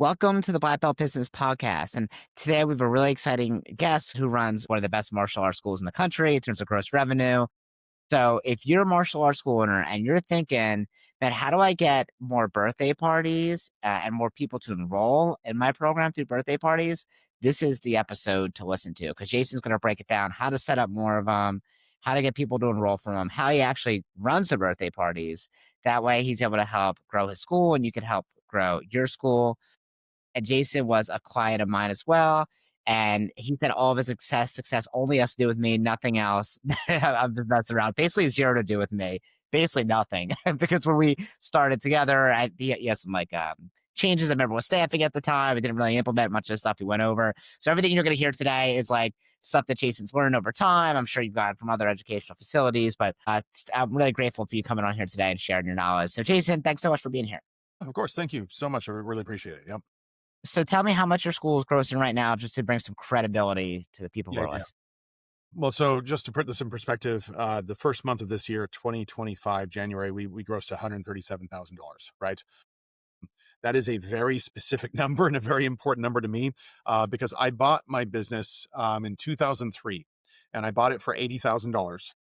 Welcome to the Black Belt Business Podcast. And today we have a really exciting guest who runs one of the best martial arts schools in the country in terms of gross revenue. So if you're a martial arts school owner and you're thinking, man, how do I get more birthday parties and more people to enroll in my program through birthday parties? This is the episode to listen to because Jason's going to break it down how to set up more of them, how to get people to enroll from them, how he actually runs the birthday parties. That way he's able to help grow his school and you can help grow your school. And Jason was a client of mine as well. And he said all of his success only has to do with me, nothing else. I'm the best around. Basically zero to do with me. Basically nothing. Because when we started together, he had some changes. I remember with staffing at the time. I didn't really implement much of the stuff we went over. So everything you're gonna hear today is like stuff that Jason's learned over time. I'm sure you've gotten from other educational facilities, but I'm really grateful for you coming on here today and sharing your knowledge. So Jason, thanks so much for being here. Of course. Thank you so much. I really appreciate it. Yep. So tell me how much your school is grossing right now, just to bring some credibility to the people who Yeah. are Yeah. listening. Well, so just to put this in perspective, the first month of this year, 2025, January, we grossed $137,000, right? That is a very specific number and a very important number to me because I bought my business in 2003 and I bought it for $80,000.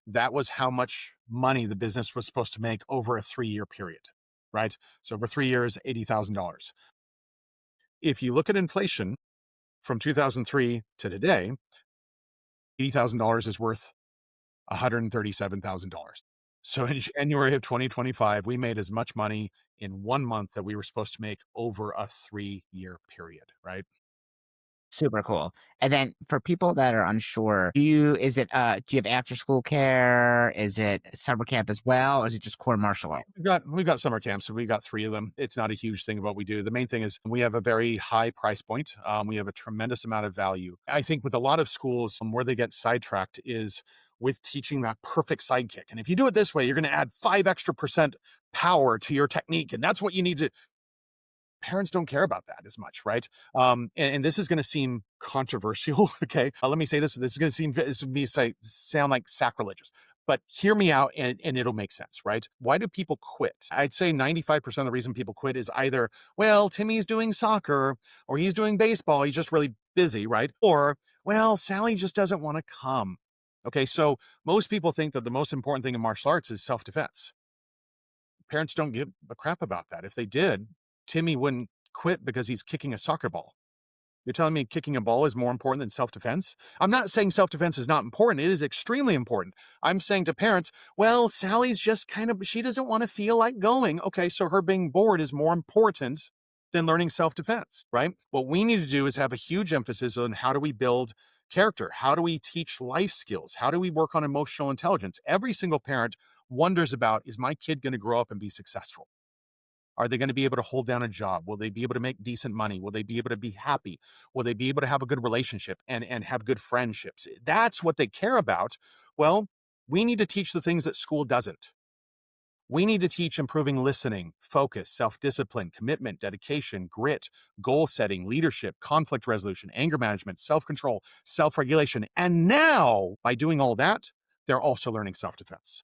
That was how much money the business was supposed to make over a 3-year period, right? So over 3 years, $80,000. If you look at inflation from 2003 to today, $80,000 is worth $137,000. So in January of 2025, we made as much money in 1 month that we were supposed to make over a 3-year period, right? Super cool. And then for people that are unsure, do you have after school care? Is it summer camp as well? Or is it just core martial art? We've got summer camps, so we got 3 of them. It's not a huge thing of what we do. The main thing is we have a very high price point. We have a tremendous amount of value. I think with a lot of schools, where they get sidetracked is with teaching that perfect sidekick. And if you do it this way, you're gonna add 5 extra percent power to your technique, and that's what you need to parents don't care about that as much, right? And this is going to seem controversial. Okay, let me say this. This is going to sound like sacrilegious, but hear me out, and it'll make sense, right? Why do people quit? I'd say 95% of the reason people quit is either, well, Timmy's doing soccer, or he's doing baseball. He's just really busy, right? Or, well, Sally just doesn't want to come. Okay, so most people think that the most important thing in martial arts is self defense. Parents don't give a crap about that. If they did, Timmy wouldn't quit because he's kicking a soccer ball. You're telling me kicking a ball is more important than self-defense? I'm not saying self-defense is not important. It is extremely important. I'm saying to parents, well, Sally's just she doesn't want to feel like going. Okay, so her being bored is more important than learning self-defense, right? What we need to do is have a huge emphasis on how do we build character? How do we teach life skills? How do we work on emotional intelligence? Every single parent wonders about, is my kid going to grow up and be successful? Are they going to be able to hold down a job? Will they be able to make decent money? Will they be able to be happy? Will they be able to have a good relationship and have good friendships? That's what they care about. Well, we need to teach the things that school doesn't. We need to teach improving listening, focus, self-discipline, commitment, dedication, grit, goal setting, leadership, conflict resolution, anger management, self-control, self-regulation. And now, by doing all that, they're also learning self-defense.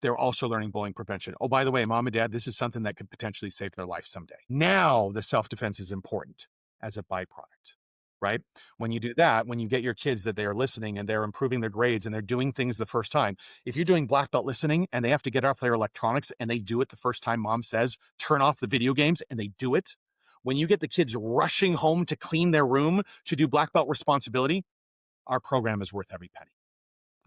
They're also learning bullying prevention. Oh, by the way, mom and dad, this is something that could potentially save their life someday. Now the self-defense is important as a byproduct, right? When you do that, when you get your kids that they are listening and they're improving their grades and they're doing things the first time, if you're doing black belt listening and they have to get off their electronics and they do it the first time mom says, turn off the video games, and they do it, when you get the kids rushing home to clean their room to do black belt responsibility, our program is worth every penny.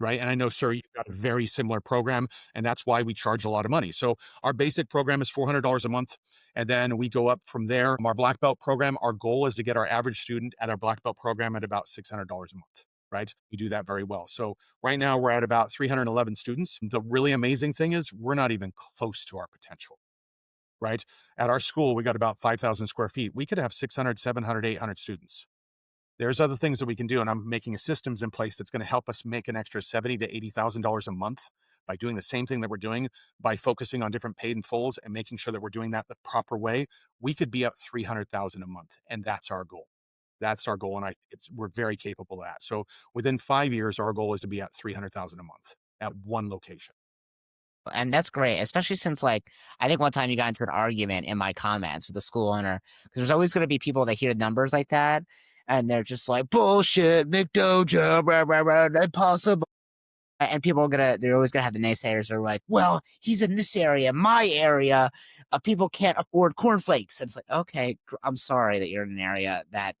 Right. And I know, sir, you've got a very similar program, and that's why we charge a lot of money. So our basic program is $400 a month. And then we go up from there. Our black belt program, our goal is to get our average student at our black belt program at about $600 a month. Right. We do that very well. So right now we're at about 311 students. The really amazing thing is we're not even close to our potential. Right. At our school, we got about 5,000 square feet. We could have 600, 700, 800 students. There's other things that we can do, and I'm making systems in place that's going to help us make an extra $70,000 to $80,000 a month by doing the same thing that we're doing, by focusing on different paid in fulls and making sure that we're doing that the proper way. We could be up 300,000 a month, and that's our goal. That's our goal, and we're very capable of that. So within 5 years, our goal is to be at 300,000 a month at one location. And that's great, especially since, like, I think one time you got into an argument in my comments with the school owner, because there's always gonna be people that hear numbers like that, and they're just like, "Bullshit, McDojo, blah, blah, blah, impossible." And people are they're always gonna have the naysayers that are like, "Well, he's in this area, my area, people can't afford cornflakes." And it's like, okay, I'm sorry that you're in an area that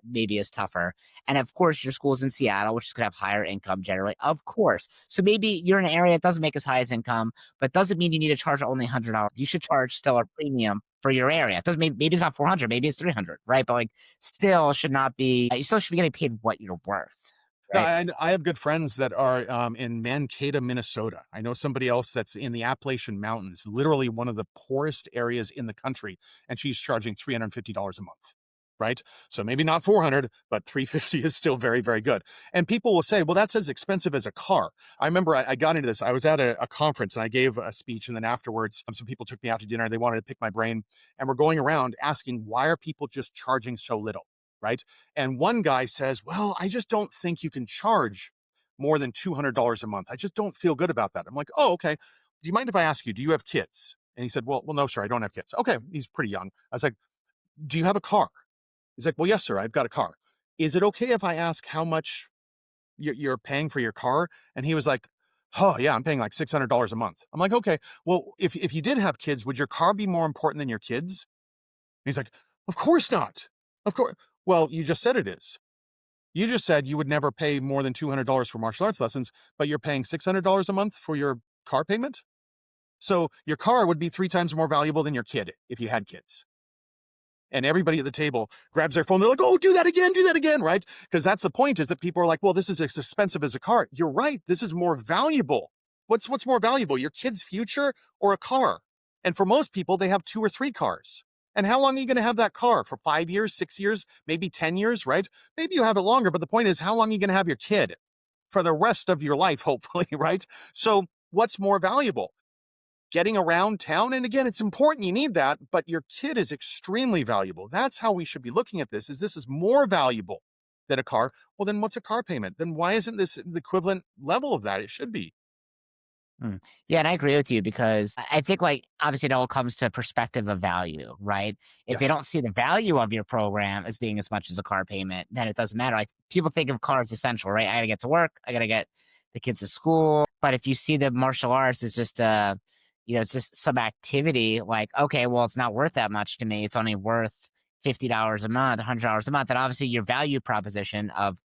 maybe is tougher. And of course, your school's in Seattle, which is gonna have higher income generally, of course. So maybe you're in an area that doesn't make as high as income, but doesn't mean you need to charge only $100. You should charge still a premium for your area. It doesn't maybe it's not 400, maybe it's 300, right? But like, still should not be. You still should be getting paid what you're worth, No, right? I have good friends that are in Mankato, Minnesota. I know somebody else that's in the Appalachian Mountains, literally one of the poorest areas in the country, and she's charging $350 a month. Right. So maybe not 400, but 350 is still very, very good. And people will say, well, that's as expensive as a car. I remember I got into this. I was at a conference and I gave a speech. And then afterwards, some people took me out to dinner. They wanted to pick my brain. And we're going around asking, why are people just charging so little? Right. And one guy says, well, I just don't think you can charge more than $200 a month. I just don't feel good about that. I'm like, oh, okay. Do you mind if I ask you, do you have kids? And he said, well, no, sir, I don't have kids. Okay. He's pretty young. I was like, do you have a car? He's like, well, yes, sir, I've got a car. Is it okay if I ask how much you're paying for your car? And he was like, oh, yeah, I'm paying like $600 a month. I'm like, okay, well, if you did have kids, would your car be more important than your kids? And he's like, of course not. Of course. Well, you just said it is. You just said you would never pay more than $200 for martial arts lessons, but you're paying $600 a month for your car payment? So your car would be 3 times more valuable than your kid if you had kids. And everybody at the table grabs their phone. They're like, oh, do that again, right? Because that's the point, is that people are like, well, this is as expensive as a car. You're right. This is more valuable. What's more valuable, your kid's future or a car? And for most people, they have 2 or 3 cars. And how long are you going to have that car? For 5 years, 6 years, maybe 10 years, right? Maybe you have it longer, but the point is, how long are you going to have your kid? For the rest of your life, hopefully, right? So what's more valuable? Getting around town. And again, it's important. You need that, but your kid is extremely valuable. That's how we should be looking at this, is this is more valuable than a car. Well, then what's a car payment? Then why isn't this the equivalent level of that? It should be. Mm. Yeah, and I agree with you because I think, like, obviously it all comes to perspective of value, right? If they Yes. don't see the value of your program as being as much as a car payment, then it doesn't matter. Like, people think of cars essential, right? I gotta get to work, I gotta get the kids to school. But if you see the martial arts as just it's just some activity, like, okay, well, it's not worth that much to me. It's only worth $50 a month, $100 a month. And obviously your value proposition of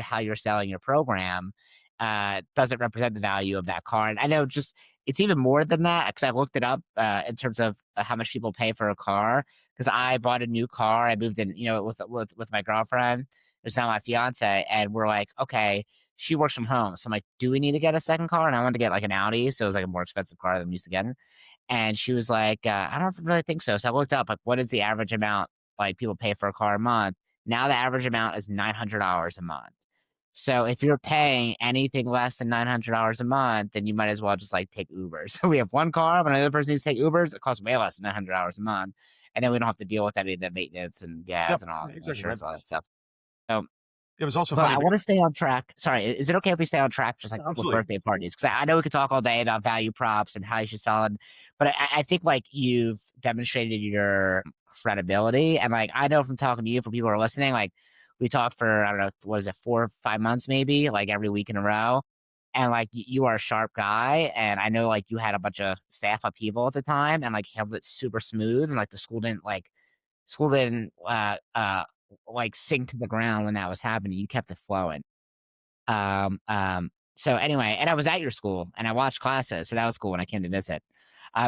how you're selling your program doesn't represent the value of that car. And I know just it's even more than that because I looked it up in terms of how much people pay for a car. Because I bought a new car, I moved in, with my girlfriend, who's now my fiance, and we're like, okay, she works from home, so I'm like, do we need to get a second car? And I wanted to get like an Audi, so it was like a more expensive car than I'm used to getting. And she was like, I don't really think so. So I looked up like what is the average amount like people pay for a car a month. Now the average amount is $900 a month. So if you're paying anything less than $900 a month, then you might as well just like take Uber. So we have one car, when another person needs to take Ubers, it costs way less than $900 a month. And then we don't have to deal with any of the maintenance and gas Yep. and all Exactly right. insurance, all that stuff. So It was also but funny I because want to stay on track. Sorry, is it okay if we stay on track just like with absolutely. birthday parties? Because I know we could talk all day about value props and how you should sell it, but I think like you've demonstrated your credibility, and like I know from talking to you, for people who are listening, like we talked for I don't know what is it 4 or 5 months maybe, like every week in a row, and like you are a sharp guy, and I know like you had a bunch of staff upheaval at the time, and like handled it super smooth, and like the school didn't like sink to the ground when that was happening. You kept it flowing. Um, um, so anyway, and I was at your school and I watched classes, so that was cool when I came to visit.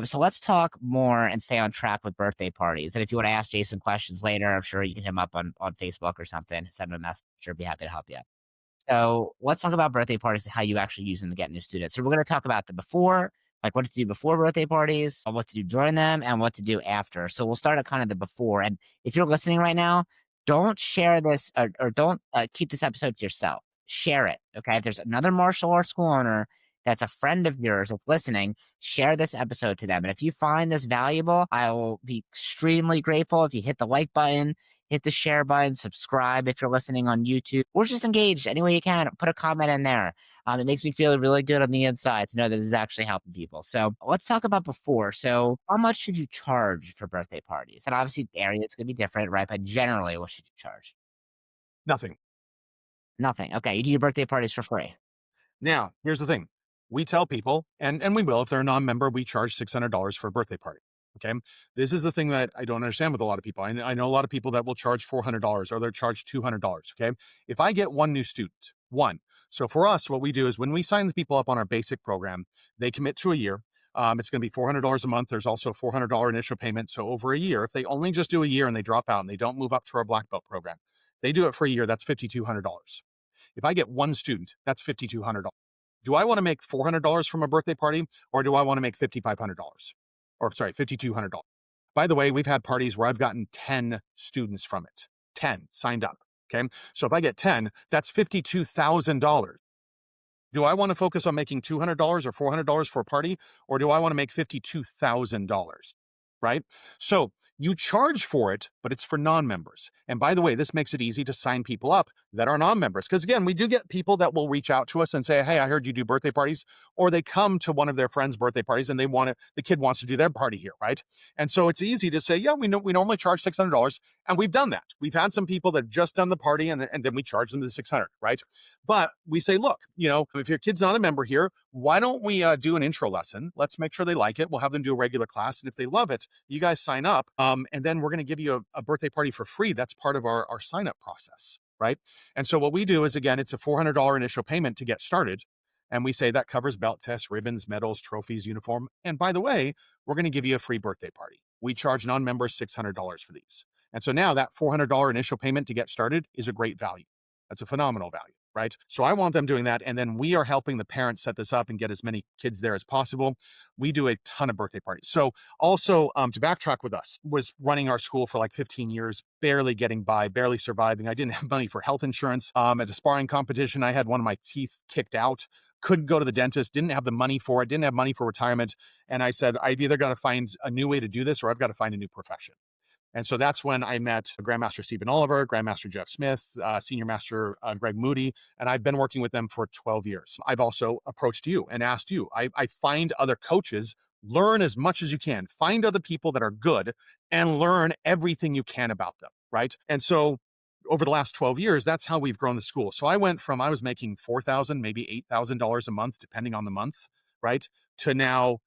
So let's talk more and stay on track with birthday parties. And if you want to ask Jason questions later, I'm sure you can hit him up on Facebook or something, send him a message. Sure, be happy to help you. So let's talk about birthday parties and how you actually use them to get new students. So we're going to talk about the before, like what to do before birthday parties, what to do during them, and what to do after. So we'll start at kind of the before. And if you're listening right now, don't share this or don't keep this episode to yourself. Share it. Okay. If there's another martial arts school owner that's a friend of yours that's listening, share this episode to them. And if you find this valuable, I will be extremely grateful if you hit the like button, hit the share button, subscribe if you're listening on YouTube, or just engage any way you can. Put a comment in there. It makes me feel really good on the inside to know that this is actually helping people. So let's talk about before. So how much should you charge for birthday parties? And obviously, the area is going to be different, right? But generally, what should you charge? Nothing. Nothing. Okay, you do your birthday parties for free. Now, here's the thing. We tell people, and we will, if they're a non-member, we charge $600 for a birthday party. Okay. This is the thing that I don't understand with a lot of people. I know a lot of people that will charge $400 or they'll charge $200. Okay. If I get one new student, one. So for us, what we do is when we sign the people up on our basic program, they commit to a year. It's going to be $400 a month. There's also a $400 initial payment. So over a year, if they only just do a year and they drop out and they don't move up to our black belt program, they do it for a year, that's $5,200. If I get one student, that's $5,200. Do I want to make $400 from a birthday party or do I want to make $5,500? Or sorry, $5,200. By the way, we've had parties where I've gotten 10 students from it, 10 signed up. Okay. So if I get 10, that's $52,000. Do I want to focus on making $200 or $400 for a party, or do I want to make $52,000? Right? So you charge for it, but it's for non-members. And by the way, this makes it easy to sign people up that are non-members. Because again, we do get people that will reach out to us and say, hey, I heard you do birthday parties, or they come to one of their friends' birthday parties and the kid wants to do their party here, right? And so it's easy to say, yeah, we normally charge $600. And we've done that. We've had some people that have just done the party and then we charge them the 600, right? But we say, look, if your kid's not a member here, why don't we do an intro lesson? Let's make sure they like it. We'll have them do a regular class. And if they love it, you guys sign up. And then we're going to give you a birthday party for free. That's part of our sign up process, right? And so what we do is, again, it's a $400 initial payment to get started. And we say that covers belt tests, ribbons, medals, trophies, uniform. And by the way, we're going to give you a free birthday party. We charge non-members $600 for these. And so now that $400 initial payment to get started is a great value. That's a phenomenal value, right? So I want them doing that. And then we are helping the parents set this up and get as many kids there as possible. We do a ton of birthday parties. So also to backtrack with us, was running our school for like 15 years, barely getting by, barely surviving. I didn't have money for health insurance. At a sparring competition, I had one of my teeth kicked out. Couldn't go to the dentist, didn't have the money for it, didn't have money for retirement. And I said, I've either got to find a new way to do this or I've got to find a new profession. And so that's when I met Grandmaster Stephen Oliver, Grandmaster Jeff Smith, Senior Master Greg Moody, and I've been working with them for 12 years. I've also approached you and asked you. I find other coaches, learn as much as you can, find other people that are good and learn everything you can about them, right? And so over the last 12 years, that's how we've grown the school. So I went from, I was making $4,000, maybe $8,000 a month, depending on the month, right? To now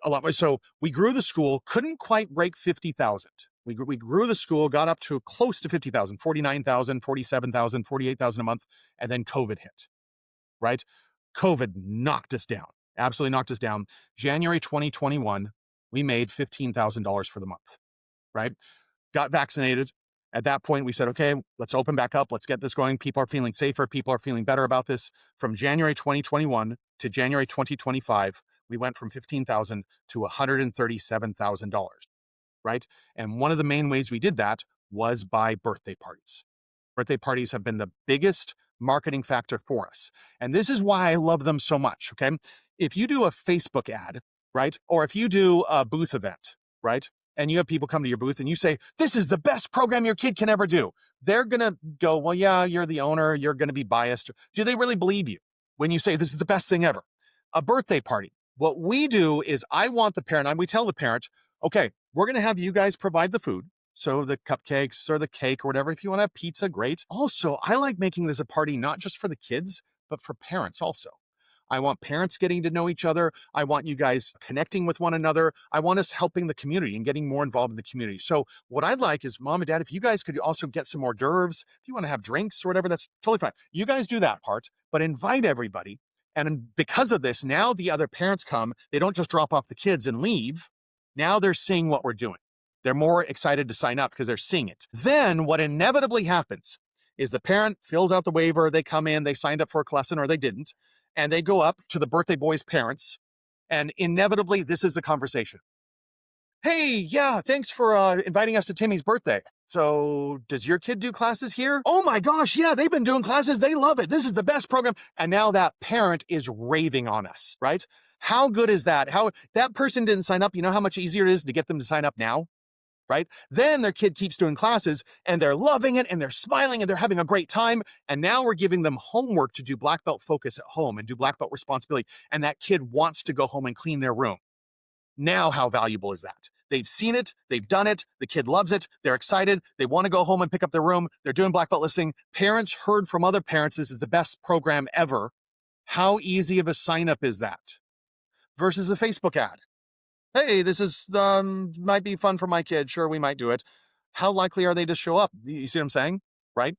a lot more. So we grew the school, couldn't quite break 50,000. We grew the school, got up to close to 50,000, 49,000, 47,000, 48,000 a month. And then COVID hit, right? COVID knocked us down, absolutely knocked us down. January 2021, we made $15,000 for the month, right? Got vaccinated. At that point, we said, okay, let's open back up. Let's get this going. People are feeling safer. People are feeling better about this. From January 2021 to January 2025, we went from $15,000 to $137,000, right? And one of the main ways we did that was by birthday parties. Birthday parties have been the biggest marketing factor for us. And this is why I love them so much, okay? If you do a Facebook ad, right? Or if you do a booth event, right? And you have people come to your booth and you say, this is the best program your kid can ever do. They're going to go, well, yeah, you're the owner. You're going to be biased. Do they really believe you when you say this is the best thing ever? A birthday party. What we do is I want the parent, and we tell the parent, okay, we're going to have you guys provide the food. So the cupcakes or the cake or whatever. If you want to have pizza, great. Also, I like making this a party, not just for the kids, but for parents also. I want parents getting to know each other. I want you guys connecting with one another. I want us helping the community and getting more involved in the community. So what I'd like is mom and dad, if you guys could also get some hors d'oeuvres, if you want to have drinks or whatever, that's totally fine. You guys do that part, but invite everybody. And because of this, now the other parents come, they don't just drop off the kids and leave. Now they're seeing what we're doing. They're more excited to sign up because they're seeing it. Then what inevitably happens is the parent fills out the waiver, they come in, they signed up for a lesson or they didn't, and they go up to the birthday boy's parents, and inevitably this is the conversation. Hey, yeah, thanks for inviting us to Timmy's birthday. So, does your kid do classes here? Oh my gosh, yeah, they've been doing classes. They love it. This is the best program. And now that parent is raving on us, right? How good is that? How that person didn't sign up. You know how much easier it is to get them to sign up now, right? Then their kid keeps doing classes and they're loving it and they're smiling and they're having a great time. And now we're giving them homework to do black belt focus at home and do black belt responsibility. And that kid wants to go home and clean their room. Now, how valuable is that? They've seen it, they've done it, the kid loves it, they're excited, they want to go home and pick up their room, they're doing black belt listing. Parents heard from other parents this is the best program ever. How easy of a sign up is that? Versus a Facebook ad. Hey, this is might be fun for my kid. Sure, we might do it. How likely are they to show up? You see what I'm saying? Right?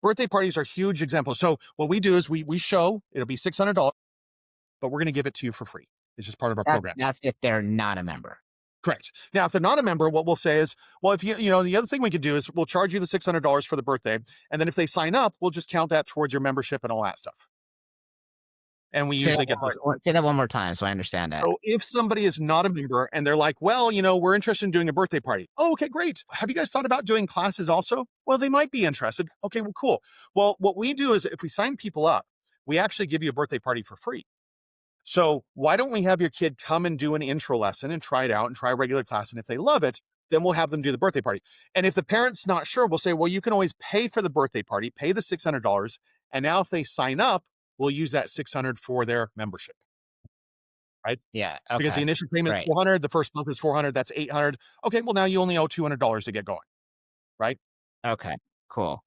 Birthday parties are huge examples. So what we do is we show it'll be $600, but we're going to give it to you for free. It's just part of our program. That's if they're not a member. Correct. Now, if they're not a member, what we'll say is, well, if the other thing we could do is we'll charge you the $600 for the birthday. And then if they sign up, we'll just count that towards your membership and all that stuff. And we usually get those. Say that one more time so I understand that. So if somebody is not a member and they're like, well, we're interested in doing a birthday party. Oh, okay, great. Have you guys thought about doing classes also? Well, they might be interested. Okay, well, cool. Well, what we do is if we sign people up, we actually give you a birthday party for free. So why don't we have your kid come and do an intro lesson and try it out and try a regular class? And if they love it, then we'll have them do the birthday party. And if the parent's not sure, we'll say, well, you can always pay for the birthday party, pay the $600. And now if they sign up, we'll use that $600 for their membership, right? Yeah. Because the Okay. initial payment is Great. 400, the first month is 400, that's 800. Okay, well now you only owe $200 to get going, right? Okay. Cool.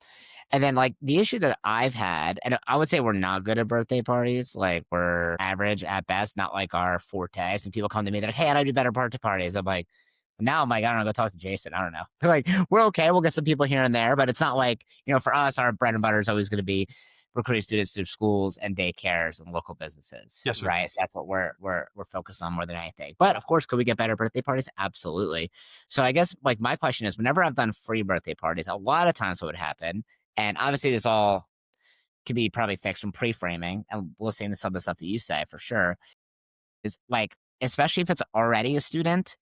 And then, like, the issue that I've had, and I would say we're not good at birthday parties. Like, we're average at best, not like our forte. And people come to me, they're like, hey, I do better birthday parties. I'm like, now I'm like, I don't know, go talk to Jason. I don't know. Like, we're okay. We'll get some people here and there, but it's not like, for us, our bread and butter is always going to be recruiting students through schools and daycares and local businesses, Yes, sir. right? So that's what we're focused on more than anything. But of course, could we get better birthday parties? Absolutely. So I guess like my question is, whenever I've done free birthday parties, a lot of times what would happen, and obviously this all can be probably fixed from pre-framing and listening to some of the stuff that you say for sure, is like, especially if it's already a student,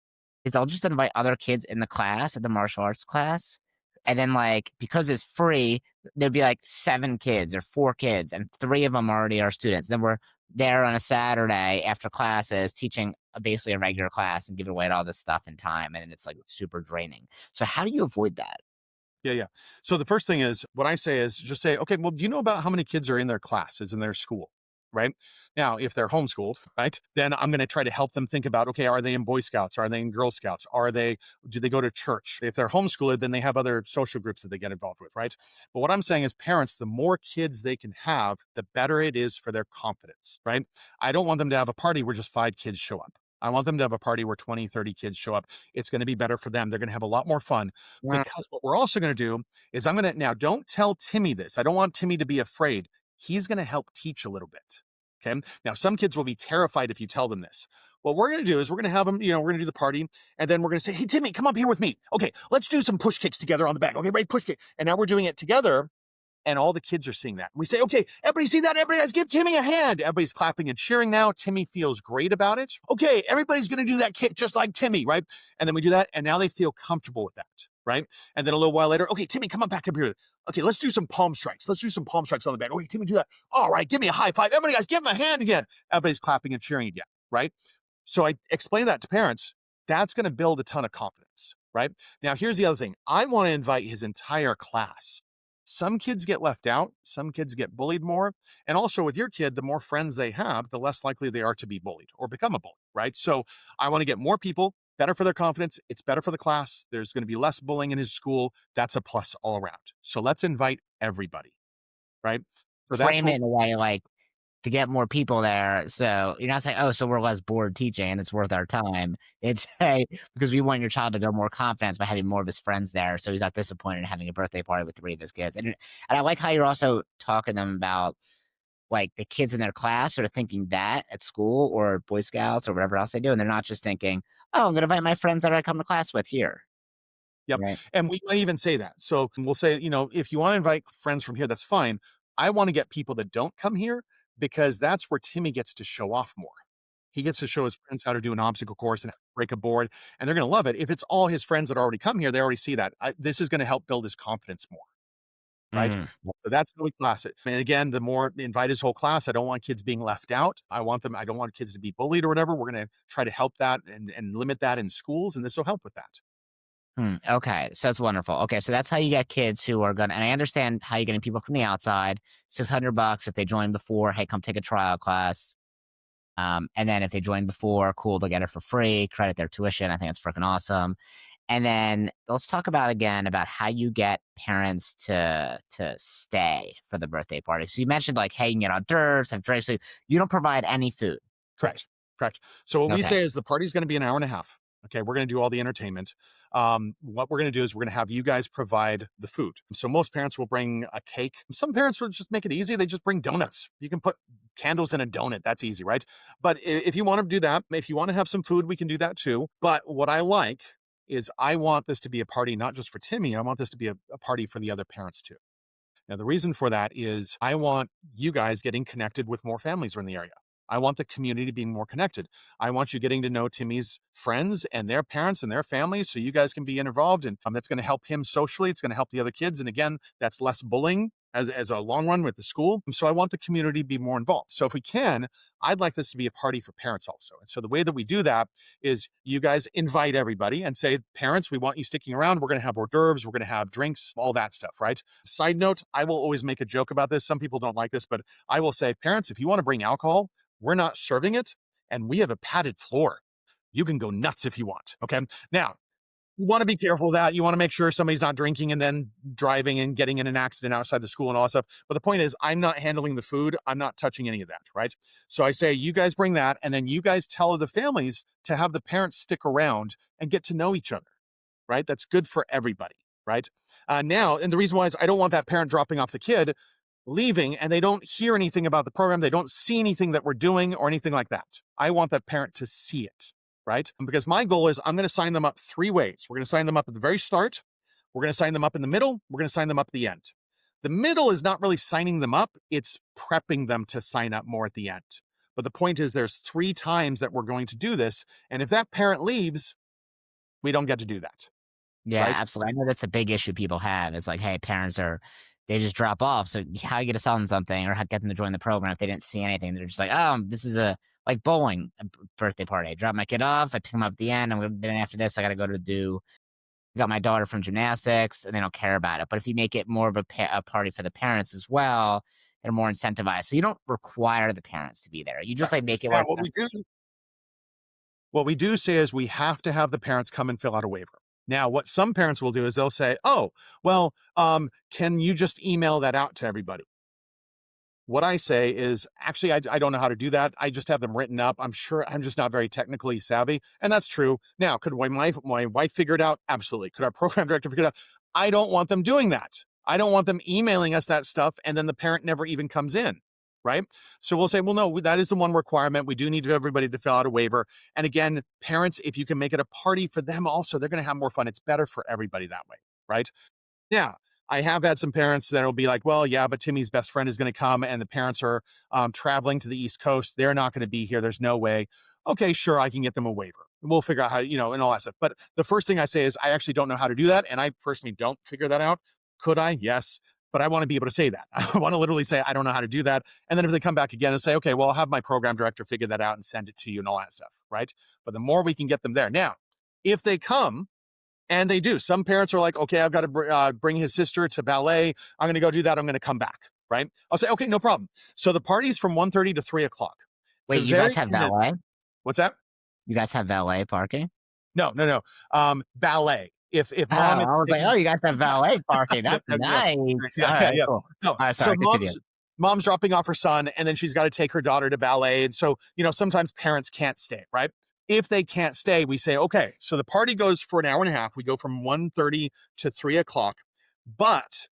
is they'll just invite other kids in the class, at the martial arts class. And then like, because it's free, there'd be like 7 kids or 4 kids and 3 of them already are students. Then we're there on a Saturday after classes teaching basically a regular class and giving away all this stuff in time. And it's like super draining. So how do you avoid that? Yeah, yeah. So the first thing is what I say is just say, okay, well, do you know about how many kids are in their classes in their school? Right now, if they're homeschooled, right, then I'm going to try to help them think about, okay, are they in Boy Scouts? Are they in Girl Scouts? Do they go to church? If they're homeschooled, then they have other social groups that they get involved with, right? But what I'm saying is parents, the more kids they can have, the better it is for their confidence, right? I don't want them to have a party where just 5 kids show up. I want them to have a party where 20, 30 kids show up. It's going to be better for them. They're going to have a lot more fun Mm, because what we're also going to do is now don't tell Timmy this. I don't want Timmy to be afraid. He's going to help teach a little bit. Okay. Now, some kids will be terrified if you tell them this. What we're going to do is we're going to have them, we're going to do the party and then we're going to say, hey, Timmy, come up here with me. Okay. Let's do some push kicks together on the back. Okay. Right. Push kick. And now we're doing it together. And all the kids are seeing that. We say, okay, everybody see that? Everybody guys give Timmy a hand. Everybody's clapping and cheering now. Timmy feels great about it. Okay, everybody's going to do that kick just like Timmy, right? And then we do that. And now they feel comfortable with that, right? And then a little while later, okay, Timmy, come on back up here. Okay, let's do some palm strikes. Let's do some palm strikes on the back. Okay, Timmy, do that. All right, give me a high five. Everybody guys, give him a hand again. Everybody's clapping and cheering again, right? So I explain that to parents. That's going to build a ton of confidence, right? Now, here's the other thing. I want to invite his entire class. Some kids get left out. Some kids get bullied more. And also with your kid, the more friends they have, the less likely they are to be bullied or become a bully, right? So I want to get more people, better for their confidence. It's better for the class. There's going to be less bullying in his school. That's a plus all around. So let's invite everybody, right? So that's frame what, it in a way like to get more people there. So you're not saying, oh, so we're less bored teaching and it's worth our time. It's hey, because we want your child to build more confidence by having more of his friends there. So he's not disappointed in having a birthday party with 3 of his kids. And I like how you're also talking to them about like the kids in their class are thinking that at school or Boy Scouts or whatever else they do. And they're not just thinking, oh, I'm going to invite my friends that I come to class with here. yep. Right. And we might even say that. So we'll say, if you want to invite friends from here, that's fine. I want to get people that don't come here because that's where Timmy gets to show off more. He gets to show his friends how to do an obstacle course and break a board, and they're going to love it. If it's all his friends that already come here, they already see that. This is going to help build his confidence more, right? Mm, So that's really classic. And again, the more invite his whole class, I don't want kids being left out. I don't want kids to be bullied or whatever. We're going to try to help that and limit that in schools, and this will help with that. okay, so that's wonderful. Okay, so that's how you get kids who are gonna, and I understand how you're getting people from the outside, $600 if they join before, hey, come take a trial class. And then if they join before, cool, they'll get it for free, credit their tuition. I think that's freaking awesome. And then let's talk about again about how you get parents to stay for the birthday party. So you mentioned like, hey, you can get hors d'oeuvres, have drinks. So you don't provide any food. Correct. Correct. So what we Okay. say is the party's going to be an hour and a half. Okay, we're going to do all the entertainment. What we're going to do is we're going to have you guys provide the food. So most parents will bring a cake. Some parents will just make it easy. They just bring donuts. You can put candles in a donut. That's easy, right? But if you want to do that, if you want to have some food, we can do that too. But what I like is I want this to be a party not just for Timmy. I want this to be a party for the other parents too. Now, the reason for that is I want you guys getting connected with more families in the area. I want the community being more connected. I want you getting to know Timmy's friends and their parents and their families so you guys can be involved. And that's going to help him socially. It's going to help the other kids. And again, that's less bullying as a long run with the school. So I want the community to be more involved. So if we can, I'd like this to be a party for parents also. And so the way that we do that is you guys invite everybody and say, parents, we want you sticking around. We're going to have hors d'oeuvres. We're going to have drinks, all that stuff, right? Side note, I will always make a joke about this. Some people don't like this, but I will say, parents, if you want to bring alcohol, we're not serving it, and we have a padded floor. You can go nuts if you want. Okay. Now, you want to be careful of that. You want to make sure somebody's not drinking and then driving and getting in an accident outside the school and all that stuff. But the point is, I'm not handling the food. I'm not touching any of that. Right. So I say, you guys bring that. And then you guys tell the families to have the parents stick around and get to know each other. Right. That's good for everybody. Right. Now, and the reason why is I don't want that parent dropping off the kid, leaving, and they don't hear anything about the program. They don't see anything that we're doing or anything like that. I want that parent to see it, right? Because my goal is I'm going to sign them up three ways. We're going to sign them up at the very start. We're going to sign them up in the middle. We're going to sign them up at the end. The middle is not really signing them up. It's prepping them to sign up more at the end. But the point is there's 3 times that we're going to do this. And if that parent leaves, we don't get to do that, Yeah, right? absolutely. I know that's a big issue people have. It's like, hey, parents are they just drop off. So how you get to sell them something or how get them to join the program if they didn't see anything? They're just like, oh, this is a like bowling birthday party. I drop my kid off, I pick him up at the end, and then after this, I got to go to do. Got my daughter from gymnastics, and they don't care about it. But if you make it more of a party for the parents as well, they're more incentivized. So you don't require the parents to be there. You just Correct. like make it Now, like, what we do say is we have to have the parents come and fill out a waiver. Now, what some parents will do is they'll say, "Oh, well, can you just email that out to everybody?" What I say is, actually, I don't know how to do that. I just have them written up. I'm sure I'm just not very technically savvy, and that's true. Now, could my wife figure it out? Absolutely. Could our program director figure it out? I don't want them doing that. I don't want them emailing us that stuff, and then the parent never even comes in, right? So we'll say, well, no, that is the one requirement. We do need everybody to fill out a waiver. And again, parents, if you can make it a party for them also, they're going to have more fun. It's better for everybody that way, right? Yeah. I have had some parents that'll be like, well, yeah, but Timmy's best friend is going to come and the parents are traveling to the East Coast. They're not going to be here. There's no way. Okay, sure, I can get them a waiver. We'll figure out how, and all that stuff. But the first thing I say is, I actually don't know how to do that. And I personally don't figure that out. Could I? Yes. But I want to be able to say that. I want to literally say, I don't know how to do that. And then if they come back again and say, okay, well, I'll have my program director figure that out and send it to you and all that stuff. Right. But the more we can get them there. Now, if they come, and they do. Some parents are like, okay, I've got to bring his sister to ballet. I'm going to go do that. I'm going to come back. Right. I'll say, okay, no problem. So the party's from 1:30 to 3:00. The wait, you guys very have end of, valet? what's that? You guys have valet parking? No, no, no. Ballet. If Oh, mom is I was like, taking oh, you guys have valet parking. yeah, That's yeah, nice. All yeah, yeah, right, yeah. cool. No, All right, so sorry, continue. mom's dropping off her son, and then she's got to take her daughter to ballet. And so, sometimes parents can't stay, right? If they can't stay, we say, okay, so the party goes for an hour and a half. We go from 1:30 to 3:00, but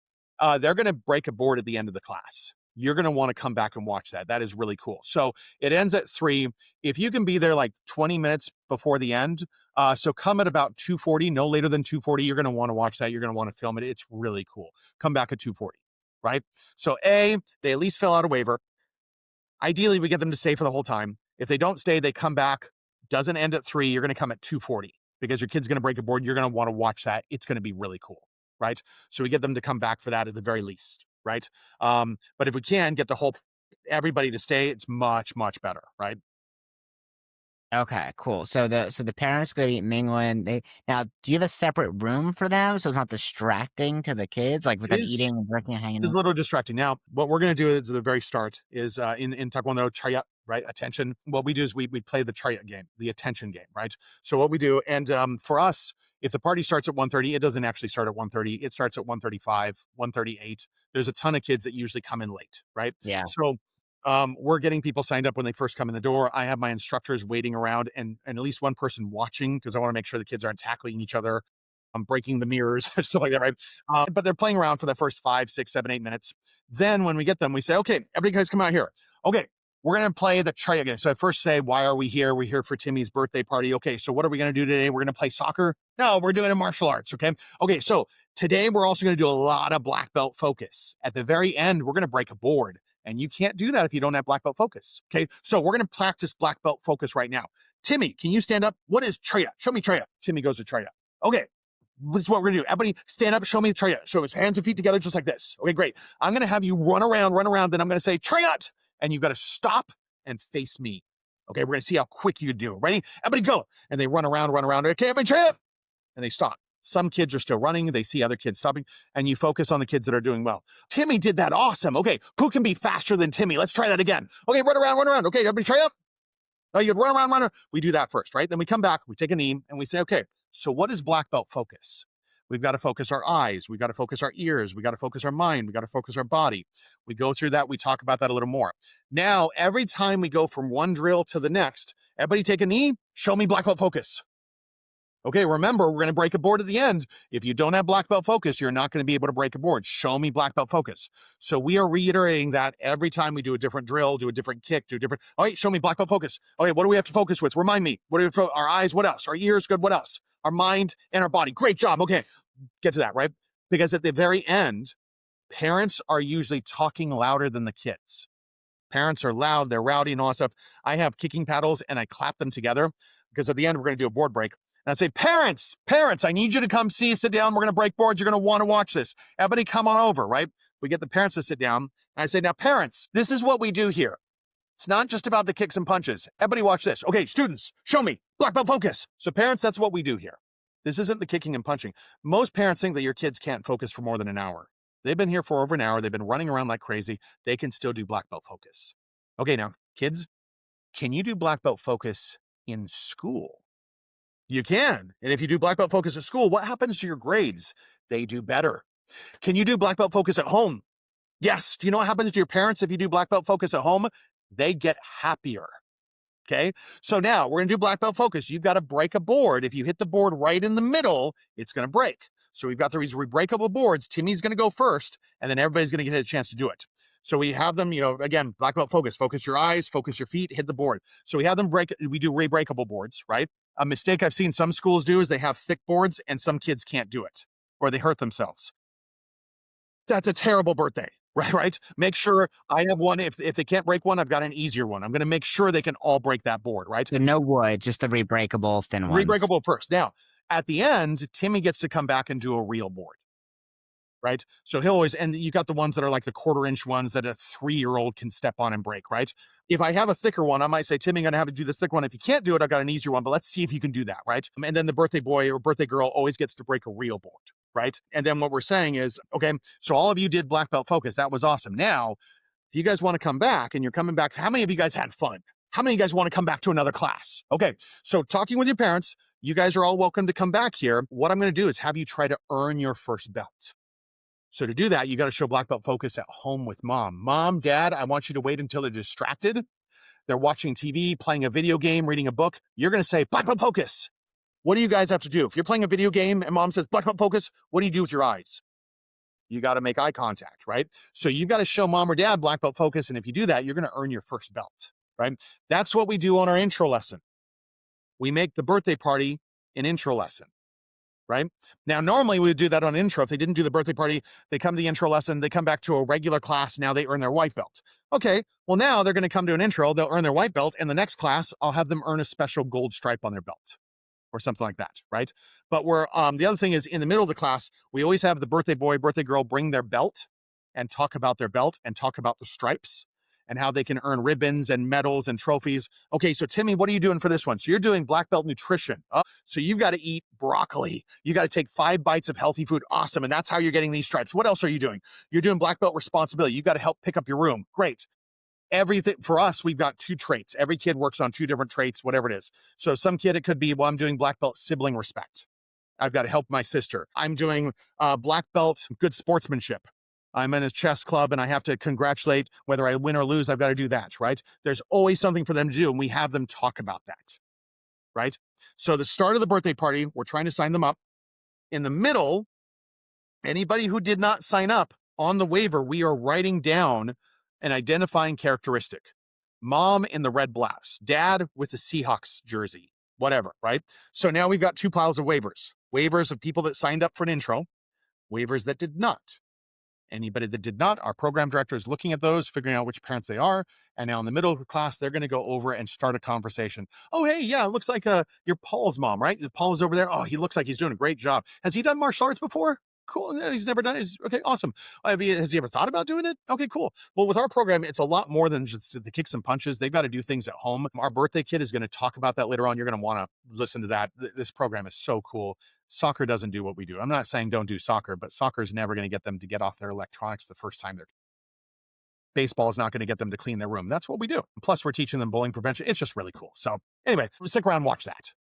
they're going to break a board at the end of the class. You're going to want to come back and watch that. That is really cool. So it ends at 3. If you can be there like 20 minutes before the end, so come at about 2:40, no later than 2:40. You're going to want to watch that. You're going to want to film it. It's really cool. Come back at 2:40, right? So they at least fill out a waiver. Ideally, we get them to stay for the whole time. If they don't stay, they come back. Doesn't end at 3. You're going to come at 2:40 because your kid's going to break a board. You're going to want to watch that. It's going to be really cool, right? So we get them to come back for that at the very least, right? But if we can get the whole everybody to stay, it's much, much better, right? Okay, cool. So the parents gonna be mingling. They now, do you have a separate room for them so it's not distracting to the kids, like with It them is eating and drinking and hanging is out? a little distracting. Now, what we're going to do at the very start is in Taekwondo, chaya, right? Attention. What we do is we play the chaya game, the attention game, right? So what we do, and for us, if the party starts at 1:30, it doesn't actually start at 1:30. It starts at 1:35, 1:38. There's a ton of kids that usually come in late, right? Yeah. So we're getting people signed up when they first come in the door. I have my instructors waiting around and at least one person watching because I want to make sure the kids aren't tackling each other, breaking the mirrors, stuff like that, right? But they're playing around for the first 5, 6, 7, 8 minutes. Then when we get them, we say, okay, everybody guys come out here. Okay, we're going to play the try game. So I first say, why are we here? We're here for Timmy's birthday party. Okay, so what are we going to do today? We're going to play soccer? No, we're doing a martial arts, okay? Okay, so today we're also going to do a lot of black belt focus. At the very end, we're going to break a board. And you can't do that if you don't have black belt focus. Okay, so we're going to practice black belt focus right now. Timmy, can you stand up? What is Treya? Show me Treya. Timmy goes to Treya. Okay, this is what we're gonna do. Everybody stand up, show me the Treya. Show his hands and feet together just like this. Okay, great. I'm gonna have you run around, then I'm gonna say Treyot, and you gotta stop and face me. Okay, we're gonna see how quick you do. Ready? Everybody go. And they run around. Okay, everybody Treya. And they stop. Some kids are still running. They see other kids stopping, and you focus on the kids that are doing well. Timmy did that awesome. Okay, who can be faster than Timmy? Let's try that again. Okay, run around. Okay, everybody try up. Oh, you run around. We do that first, right? Then we come back, we take a knee, and we say, okay, so what is black belt focus? We've got to focus our eyes. We've got to focus our ears. We got to focus our mind. We got to focus our body. We go through that. We talk about that a little more. Now, every time we go from one drill to the next, everybody take a knee, show me black belt focus. Okay, remember, we're going to break a board at the end. If you don't have black belt focus, you're not going to be able to break a board. Show me black belt focus. So we are reiterating that every time we do a different drill, do a different kick, do a different, all right, show me black belt focus. Okay, what do we have to focus with? Remind me. What do we have to, our eyes, what else? Our ears, good, what else? Our mind and our body. Great job. Okay, get to that, right? Because at the very end, parents are usually talking louder than the kids. Parents are loud, they're rowdy and all that stuff. I have kicking paddles and I clap them together because at the end, we're going to do a board break. And I say, parents, I need you to come sit down. We're going to break boards. You're going to want to watch this. Everybody come on over, right? We get the parents to sit down. And I say, now, parents, this is what we do here. It's not just about the kicks and punches. Everybody watch this. Okay, students, show me. Black belt focus. So parents, that's what we do here. This isn't the kicking and punching. Most parents think that your kids can't focus for more than an hour. They've been here for over an hour. They've been running around like crazy. They can still do black belt focus. Okay, now, kids, can you do black belt focus in school? You can. And if you do black belt focus at school, what happens to your grades? They do better. Can you do black belt focus at home? Yes. Do you know what happens to your parents if you do black belt focus at home? They get happier. Okay. So now we're going to do black belt focus. You've got to break a board. If you hit the board right in the middle, it's going to break. So we've got these breakable boards. Timmy's going to go first, and then everybody's going to get a chance to do it. So we have them, again, black belt focus. Focus your eyes, focus your feet, hit the board. So we have them we do re-breakable boards, right? A mistake I've seen some schools do is they have thick boards and some kids can't do it or they hurt themselves. That's a terrible birthday, right? Make sure I have one. If they can't break one, I've got an easier one. I'm going to make sure they can all break that board, right? So no wood, just the re-breakable thin ones. Re-breakable first. Now, at the end, Timmy gets to come back and do a real board. Right? So he'll always, and you got the ones that are like the 1/4-inch ones that a 3-year-old can step on and break, right? If I have a thicker one, I might say, Timmy, I'm going to have to do this thick one. If you can't do it, I've got an easier one, but let's see if you can do that, right? And then the birthday boy or birthday girl always gets to break a real board, right? And then what we're saying is, okay, so all of you did black belt focus. That was awesome. Now, if you guys want to come back and you're coming back, how many of you guys had fun? How many of you guys want to come back to another class? Okay, so talking with your parents, you guys are all welcome to come back here. What I'm going to do is have you try to earn your first belt. So to do that, you got to show black belt focus at home with mom. Mom, dad, I want you to wait until they're distracted. They're watching TV, playing a video game, reading a book. You're going to say, black belt focus. What do you guys have to do? If you're playing a video game and mom says, black belt focus, what do you do with your eyes? You got to make eye contact, right? So you've got to show mom or dad black belt focus. And if you do that, you're going to earn your first belt, right? That's what we do on our intro lesson. We make the birthday party an intro lesson. right? Now, normally we would do that on intro. If they didn't do the birthday party, they come to the intro lesson, they come back to a regular class. Now they earn their white belt. Okay, well, now they're going to come to an intro, they'll earn their white belt. And the next class, I'll have them earn a special gold stripe on their belt or something like that, right? But we're the other thing is in the middle of the class, we always have the birthday boy, birthday girl bring their belt and talk about their belt and talk about the stripes and how they can earn ribbons and medals and trophies. Okay, so Timmy, what are you doing for this one? So you're doing black belt nutrition. So you've got to eat broccoli. You got to take 5 bites of healthy food. Awesome. And that's how you're getting these stripes. What else are you doing? You're doing black belt responsibility. You got to help pick up your room. Great. Everything for us, we've got 2 traits. Every kid works on 2 different traits, whatever it is. So some kid, it could be, well, I'm doing black belt sibling respect. I've got to help my sister. I'm doing black belt good sportsmanship. I'm in a chess club and I have to congratulate whether I win or lose. I've got to do that, right? There's always something for them to do, and we have them talk about that, right? So the start of the birthday party, we're trying to sign them up. In the middle, anybody who did not sign up on the waiver, we are writing down an identifying characteristic. Mom in the red blouse, dad with the Seahawks jersey, whatever, right? So now we've got 2 piles of waivers. Waivers of people that signed up for an intro, waivers that did not. Anybody that did not, our program director is looking at those, figuring out which parents they are. And now in the middle of the class, they're going to go over and start a conversation. Oh, hey, yeah, it looks like you're Paul's mom, right? Paul is over there. Oh, he looks like he's doing a great job. Has he done martial arts before? Cool. Yeah, he's never done it. Okay, awesome. Has he ever thought about doing it? Okay, cool. Well, with our program, it's a lot more than just the kicks and punches. They've got to do things at home. Our birthday kid is going to talk about that later on. You're going to want to listen to that. This program is so cool. Soccer doesn't do what we do. I'm not saying don't do soccer, but soccer is never going to get them to get off their electronics the first time they're. Baseball is not going to get them to clean their room. That's what we do. Plus, we're teaching them bullying prevention. It's just really cool. So anyway, stick around and watch that.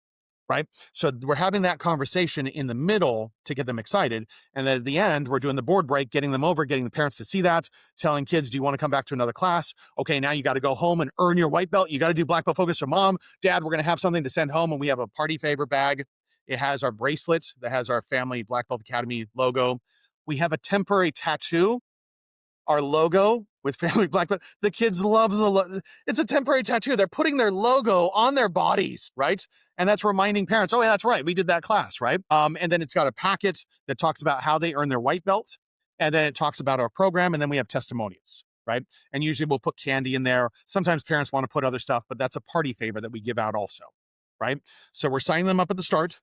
Right? So we're having that conversation in the middle to get them excited. And then at the end, we're doing the board break, getting them over, getting the parents to see that, telling kids, do you want to come back to another class? Okay, now you got to go home and earn your white belt. You got to do black belt focus. So mom, dad, we're going to have something to send home. And we have a party favor bag. It has our bracelet that has our family Black Belt Academy logo. We have a temporary tattoo, our logo with family black belt. The kids love it's a temporary tattoo. They're putting their logo on their bodies, right? And that's reminding parents, oh, yeah, that's right. We did that class, right? And then it's got a packet that talks about how they earn their white belt. And then it talks about our program. And then we have testimonials, right? And usually we'll put candy in there. Sometimes parents want to put other stuff, but that's a party favor that we give out also, right? So we're signing them up at the start.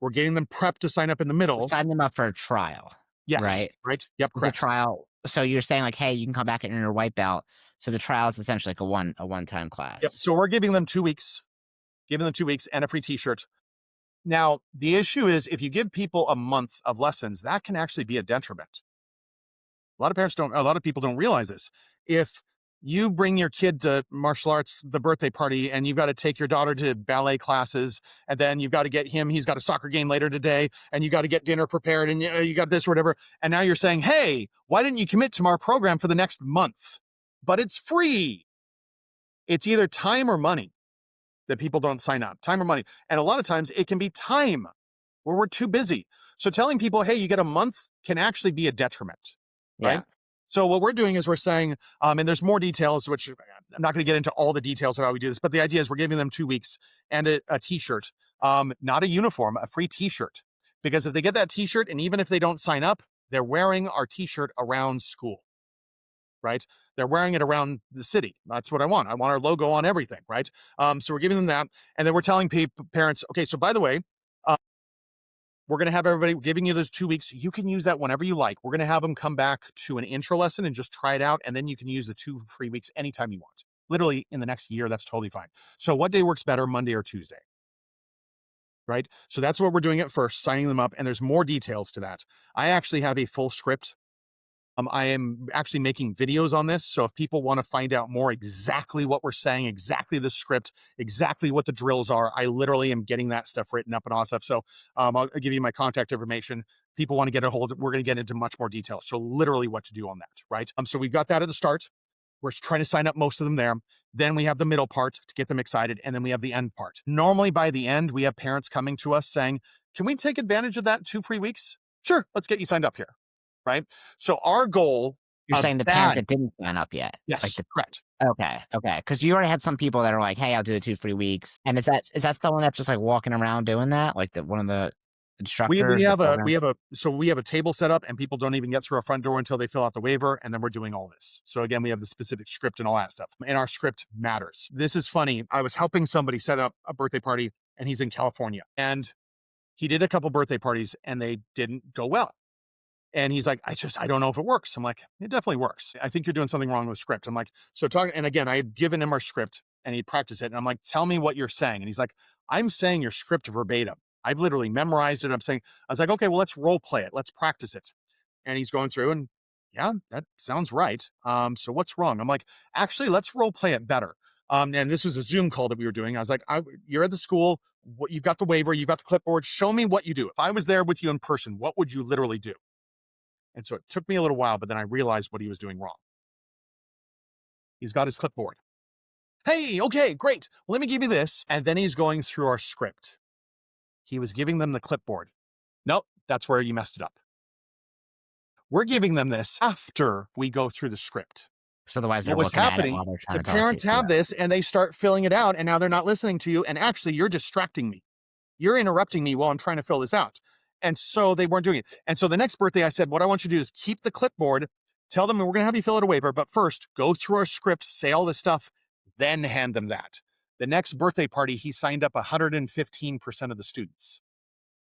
We're getting them prepped to sign up in the middle. Sign them up for a trial. Yes. Right? Right. Yep. The Correct. trial. So you're saying like, hey, you can come back and earn your white belt. So the trial is essentially like a one-time class. Yep. So we're giving them 2 weeks, and a free t-shirt. Now, the issue is if you give people a month of lessons, that can actually be a detriment. A lot of people don't realize this. If you bring your kid to martial arts, the birthday party, and you've got to take your daughter to ballet classes, and then you've got to get him, he's got a soccer game later today, and you got to get dinner prepared, and you got this or whatever. And now you're saying, hey, why didn't you commit to our program for the next month? But it's free. It's either time or money that people don't sign up, time or money. And a lot of times it can be time where we're too busy. So telling people, hey, you get a month can actually be a detriment, right? Yeah. So what we're doing is we're saying, and there's more details, which I'm not going to get into all the details of how we do this, but the idea is we're giving them 2 weeks and a t-shirt, not a uniform, a free t-shirt. Because if they get that t-shirt, and even if they don't sign up, they're wearing our t-shirt around school, right? They're wearing it around the city. That's what I want. I want our logo on everything, right? So we're giving them that. And then we're telling parents, okay, so by the way, we're going to have everybody giving you those 2 weeks. You can use that whenever you like. We're going to have them come back to an intro lesson and just try it out. And then you can use the 2 free weeks anytime you want. Literally in the next year, that's totally fine. So what day works better, Monday or Tuesday? Right? So that's what we're doing at first, signing them up. And there's more details to that. I actually have a full script. I am actually making videos on this. So if people want to find out more exactly what we're saying, exactly the script, exactly what the drills are, I literally am getting that stuff written up and all that stuff. So I'll give you my contact information. People want to get a hold of it. We're going to get into much more detail. So literally what to do on that, right? So we've got that at the start. We're trying to sign up most of them there. Then we have the middle part to get them excited. And then we have the end part. Normally by the end, we have parents coming to us saying, can we take advantage of that 2 free weeks? Sure, let's get you signed up here. Right? So our goal. You're saying the parents that didn't sign up yet. Yes, correct. Okay. Because you already had some people that are like, hey, I'll do the 2 free weeks. And is that someone that's just like walking around doing that? Like one of the instructors, the We program? have a so we have a table set up and people don't even get through our front door until they fill out the waiver, and then we're doing all this. So again, we have the specific script and all that stuff. And our script matters. This is funny. I was helping somebody set up a birthday party and he's in California. And he did a couple birthday parties and they didn't go well. And he's like, I don't know if it works. I'm like, it definitely works. I think you're doing something wrong with script. I'm like, so talk. And again, I had given him our script and he'd practice it. And I'm like, tell me what you're saying. And he's like, I'm saying your script verbatim. I've literally memorized it. I was like, okay, well, let's role play it. Let's practice it. And he's going through and yeah, that sounds right. So what's wrong? I'm like, actually, let's role play it better. And this was a Zoom call that we were doing. I was like, you're at the school. You've got the waiver. You've got the clipboard. Show me what you do. If I was there with you in person, what would you literally do? And so it took me a little while, but then I realized what he was doing wrong. He's got his clipboard. Hey, okay, great. Well, let me give you this. And then he's going through our script. He was giving them the clipboard. Nope, that's where you messed it up. We're giving them this after we go through the script. So otherwise they're What was looking at it happening, while they're trying the to talk to you. parents have this and they start filling it out and now they're not listening to you. And actually, you're distracting me. You're interrupting me while I'm trying to fill this out. And so they weren't doing it. And so the next birthday, I said, what I want you to do is keep the clipboard, tell them we're going to have you fill out a waiver, but first go through our script, say all this stuff, then hand them that. The next birthday party, he signed up 115% of the students.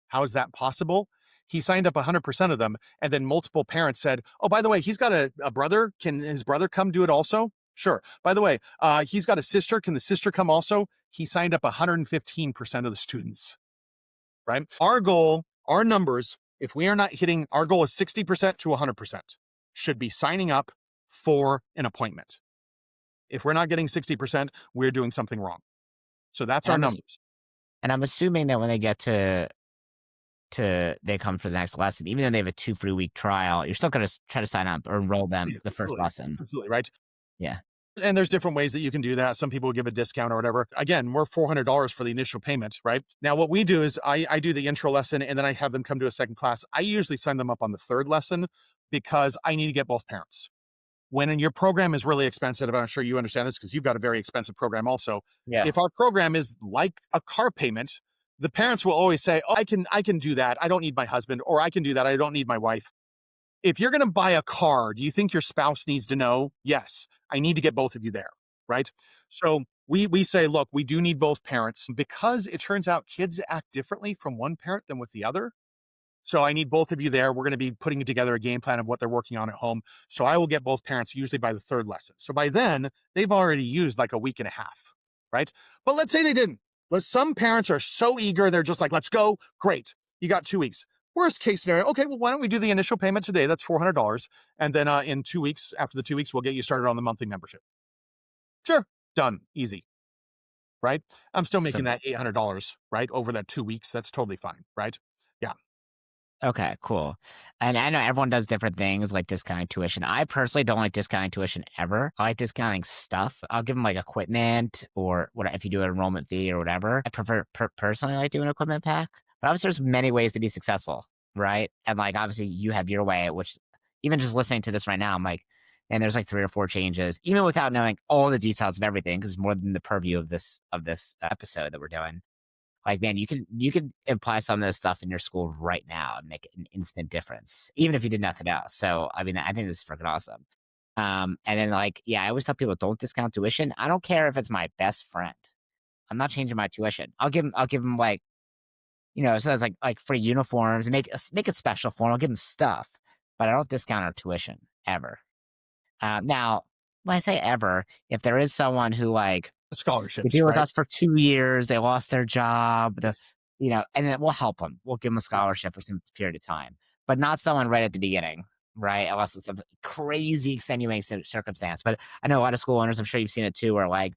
How is that possible? He signed up 100% of them. And then multiple parents said, oh, by the way, he's got a brother. Can his brother come do it also? Sure. By the way, he's got a sister. Can the sister come also? He signed up 115% of the students, right? Our goal, our numbers, if we are not hitting, our goal is 60% to 100%, should be signing up for an appointment. If we're not getting 60%, we're doing something wrong. So that's And our I'm numbers. and I'm assuming that when they get to they come for the next lesson, even though they have a 2 free week trial, you're still gonna try to sign up or enroll them Yeah, the first absolutely. lesson. Absolutely, right? Yeah. And there's different ways that you can do that. Some people give a discount or whatever. Again, we're $400 for the initial payment, right? Now, what we do is I do the intro lesson and then I have them come to a second class. I usually sign them up on the third lesson because I need to get both parents. When your program is really expensive, and I'm sure you understand this because you've got a very expensive program also. Yeah. If our program is like a car payment, the parents will always say, oh, I can do that. I don't need my husband, or I can do that. I don't need my wife. If you're going to buy a car, do you think your spouse needs to know? Yes, I need to get both of you there, right? So we say, look, we do need both parents because it turns out kids act differently from one parent than with the other. So I need both of you there. We're going to be putting together a game plan of what they're working on at home. So I will get both parents usually by the third lesson. So by then, they've already used like a week and a half, right? But let's say they didn't. Some parents are so eager, they're just like, let's go. Great. You got 2 weeks. Worst case scenario, okay, well, why don't we do the initial payment today? That's $400. And then in 2 weeks, after the 2 weeks, we'll get you started on the monthly membership. Sure. Done. Easy. Right? I'm still So making that $800, right? Over that 2 weeks. That's totally fine. Right? Yeah. okay, cool. And I know everyone does different things like discounting tuition. I personally don't like discounting tuition ever. I like discounting stuff. I'll give them like equipment or what if you do an enrollment fee or whatever. I prefer personally like doing an equipment pack. But obviously there's many ways to be successful, right? And like obviously you have your way, which even just listening to this right now, I'm like, and there's like 3 or 4 changes, even without knowing all the details of everything, because it's more than the purview of this episode that we're doing. Like, man, you can apply some of this stuff in your school right now and make an instant difference, even if you did nothing else. So, I mean, I think this is freaking awesome. And then like, yeah, I always tell people don't discount tuition. I don't care if it's my best friend. I'm not changing my tuition. I'll give them like, so it's like free uniforms and make it special for them. I'll give them stuff, but I don't discount our tuition ever. Now, when I say ever, if there is someone who like they've Scholarships, been with right? us for 2 years, they lost their job, Yes. and then we'll help them. We'll give them a Yes. scholarship for some period of time, but not someone right at the beginning, right? Unless it's a crazy extenuating circumstance. But I know a lot of school owners, I'm sure you've seen it too, where like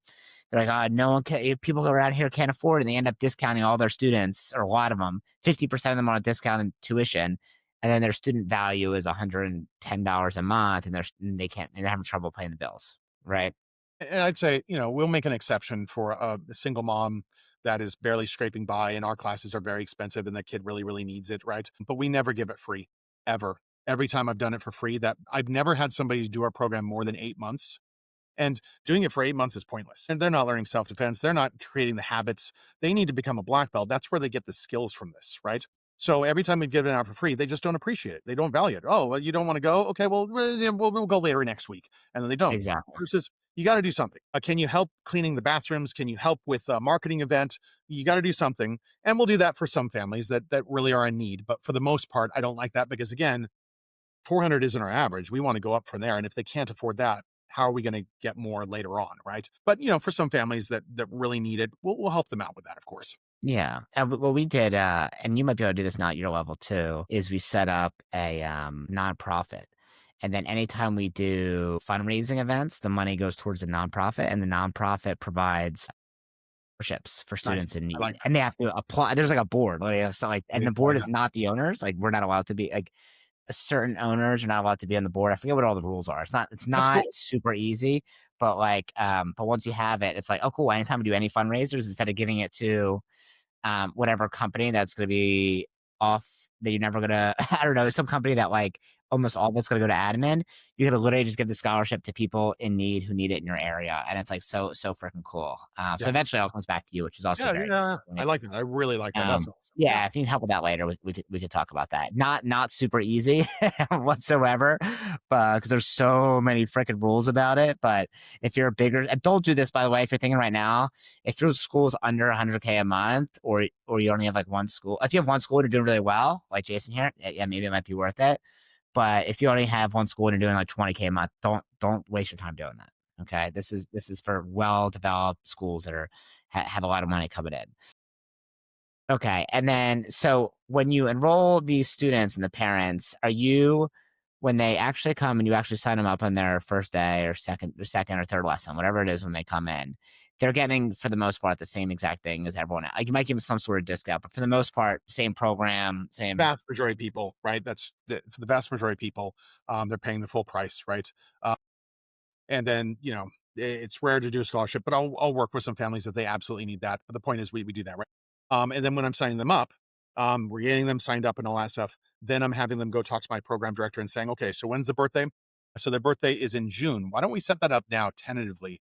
they're like, "Oh, no one can people around here can't afford it," and they end up discounting all their students, or a lot of them, 50% of them on a discounted tuition, and then their student value is $110 a month, and they're having trouble paying the bills, right? And I'd say, we'll make an exception for a single mom that is barely scraping by, and our classes are very expensive, and the kid really, really needs it, right? But we never give it free, ever. Every time I've done it for free, that I've never had somebody do our program more than 8 months. And doing it for 8 months is pointless. And they're not learning self-defense. They're not creating the habits. They need to become a black belt. That's where they get the skills from this, right? So every time we give it out for free, they just don't appreciate it. They don't value it. Oh, well, you don't want to go? Okay, well, yeah, we'll go later next week. And then they don't. Exactly. Versus, you got to do something. Can you help cleaning the bathrooms? Can you help with a marketing event? You got to do something. And we'll do that for some families that really are in need. But for the most part, I don't like that because, again, 400 isn't our average. We want to go up from there. And if they can't afford that, how are we going to get more later on? Right. But, for some families that really need it, we'll help them out with that, of course. Yeah. What we did, and you might be able to do this now at your level too, is we set up a nonprofit. And then anytime we do fundraising events, the money goes towards the nonprofit, and the nonprofit provides scholarships for Nice. students in I like need. that. And they have to apply. There's like a board, so like, and the I board like is that. not the owners. Like, we're not allowed to be like certain owners are not allowed to be on the board. I forget what all the rules are. It's That's not cool. super easy, but like, but once you have it, it's like, oh, cool. Anytime we do any fundraisers, instead of giving it to whatever company that's gonna be off that you're never gonna I don't know, some company that, like, almost all of it's gonna go to admin, you gotta literally just give the scholarship to people in need who need it in your area, and it's, like, so freaking cool. So Yeah. eventually it all comes back to you, which is also Yeah. very Yeah. I important. like that. I really like that. That's awesome. Yeah. Yeah, if you need help with that later, we could talk about that. Not super easy whatsoever, but because there's so many freaking rules about it, but if you're a bigger and don't do this, by the way, if you're thinking right now, if your school's under 100K a month or you only have, like, 1 school if you have 1 school and you're doing really well, like Jason here, yeah, maybe it might be worth it, but if you only have 1 school and you're doing, like, 20K a month, don't waste your time doing that, okay? This is for well-developed schools that have a lot of money coming in. Okay, and then so when you enroll these students and the parents, are you when they actually come and you actually sign them up on their first day or second or third lesson, whatever it is when they come in, they're getting for the most part the same exact thing as everyone else. Like, you might give them some sort of discount, but for the most part, same program, same. Vast majority of people, right? For the vast majority of people, they're paying the full price, right? And then, it's rare to do a scholarship, but I'll work with some families that they absolutely need that. But the point is, we do that, right? And then when I'm signing them up, we're getting them signed up and all that stuff. Then I'm having them go talk to my program director and saying, okay, so when's the birthday? So their birthday is in June. Why don't we set that up now tentatively?